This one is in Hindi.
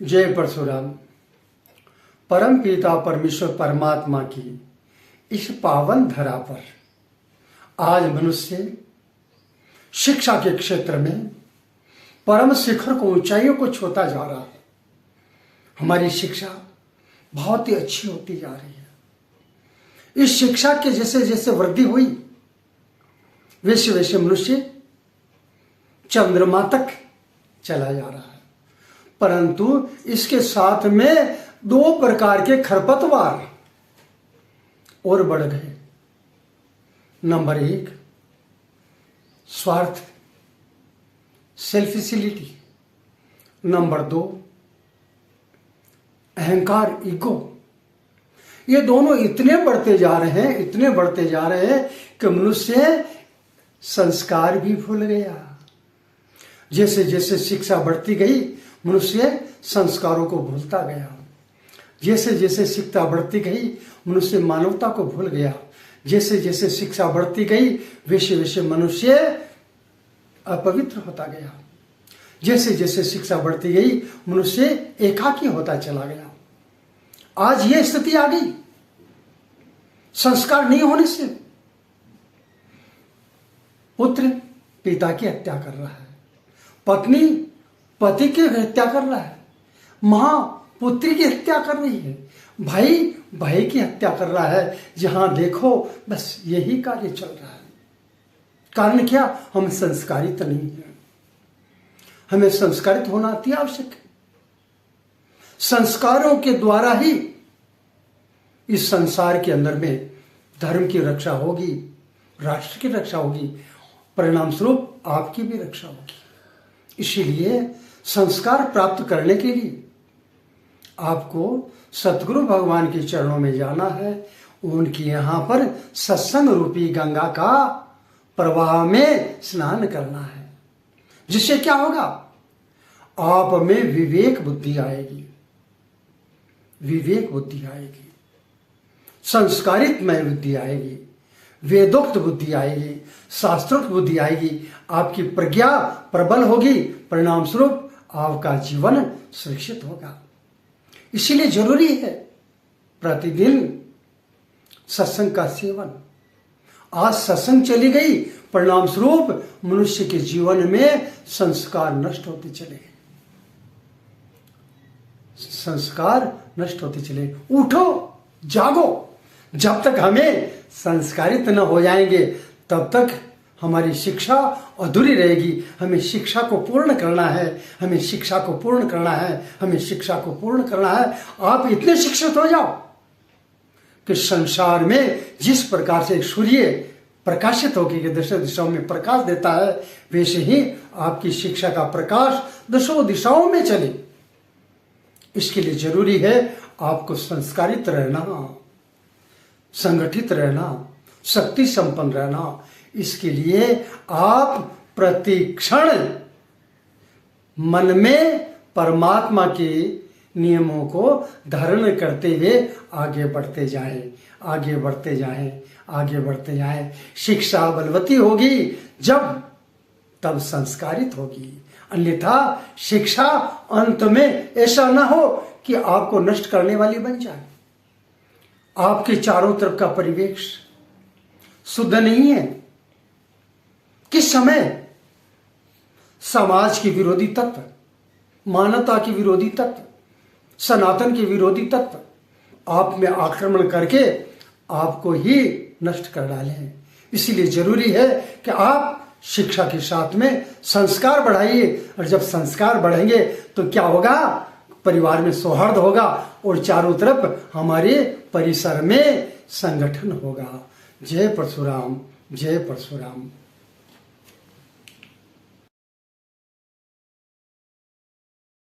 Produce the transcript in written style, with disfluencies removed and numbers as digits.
जय परशुराम। परम पिता परमेश्वर परमात्मा की इस पावन धरा पर आज मनुष्य शिक्षा के क्षेत्र में परम शिखर को, ऊंचाइयों को छूता जा रहा है। हमारी शिक्षा बहुत ही अच्छी होती जा रही है। इस शिक्षा के जैसे जैसे वृद्धि हुई वैसे वैसे मनुष्य चंद्रमा तक चला जा रहा है, परंतु इसके साथ में दो प्रकार के खरपतवार और बढ़ गए। नंबर 1 स्वार्थ, सेल्फिसिलिटी। नंबर 2 अहंकार, ईगो। ये दोनों इतने बढ़ते जा रहे हैं, इतने बढ़ते जा रहे हैं कि मनुष्य संस्कार भी भूल गया। जैसे जैसे शिक्षा बढ़ती गई मनुष्य संस्कारों को भूलता गया। जैसे जैसे शिक्षा बढ़ती गई मनुष्य मानवता को भूल गया। जैसे जैसे शिक्षा बढ़ती गई वैसे वैसे मनुष्य अपवित्र होता गया। जैसे जैसे शिक्षा बढ़ती गई मनुष्य एकाकी होता चला गया। आज ये स्थिति आ गई। संस्कार नहीं होने से पुत्र पिता की हत्या कर रहा है, पत्नी पति की हत्या कर रहा है, मां पुत्री की हत्या कर रही है, भाई भाई की हत्या कर रहा है। जहां देखो बस यही कार्य चल रहा है। कारण क्या? हम संस्कारित नहीं है। हमें संस्कारित होना अति आवश्यक है। संस्कारों के द्वारा ही इस संसार के अंदर में धर्म की रक्षा होगी, राष्ट्र की रक्षा होगी, परिणाम स्वरूप आपकी भी रक्षा होगी। इसीलिए संस्कार प्राप्त करने के लिए आपको सतगुरु भगवान के चरणों में जाना है। उनकी यहाँ पर सत्संग रूपी गंगा का प्रवाह में स्नान करना है। जिससे क्या होगा? आप में विवेक बुद्धि आएगी, विवेक बुद्धि आएगी, संस्कारित में बुद्धि आएगी, वेदोक्त बुद्धि आएगी, शास्त्रोक्त बुद्धि आएगी। आपकी प्रज्ञा प्रबल होगी, परिणाम स्वरूप आपका जीवन सुरक्षित होगा। इसीलिए जरूरी है प्रतिदिन सत्संग का सेवन। आज सत्संग चली गई, परिणाम स्वरूप मनुष्य के जीवन में संस्कार नष्ट होते चले, संस्कार नष्ट होते चले। उठो, जागो। जब तक हमें संस्कारित न हो जाएंगे तब तक हमारी शिक्षा अधूरी रहेगी। हमें शिक्षा को पूर्ण करना है, हमें शिक्षा को पूर्ण करना है, हमें शिक्षा को पूर्ण करना है। आप इतने शिक्षित हो जाओ कि संसार में जिस प्रकार से सूर्य प्रकाशित होकर दशों दिशाओं में प्रकाश देता है, वैसे ही आपकी शिक्षा का प्रकाश दशों दिशाओं में चले। इसके लिए जरूरी है आपको संस्कारित रहना, संगठित रहना, शक्ति संपन्न रहना। इसके लिए आप प्रतिक्षण मन में परमात्मा के नियमों को धारण करते हुए आगे बढ़ते जाएं, आगे बढ़ते जाएं, आगे बढ़ते जाएं। शिक्षा बलवती होगी जब तब संस्कारित होगी। अन्यथा शिक्षा अंत में ऐसा ना हो कि आपको नष्ट करने वाली बन जाए। आपके चारों तरफ का परिवेश शुद्ध नहीं है। किस समय समाज के विरोधी तत्व, मानवता के विरोधी तत्व, सनातन के विरोधी तत्व आप में आक्रमण करके आपको ही नष्ट कर डाले हैं। इसीलिए जरूरी है कि आप शिक्षा के साथ में संस्कार बढ़ाइए। और जब संस्कार बढ़ेंगे तो क्या होगा? परिवार में सौहार्द होगा और चारों तरफ हमारे परिसर में संगठन होगा। जय परशुराम, जय परशुराम।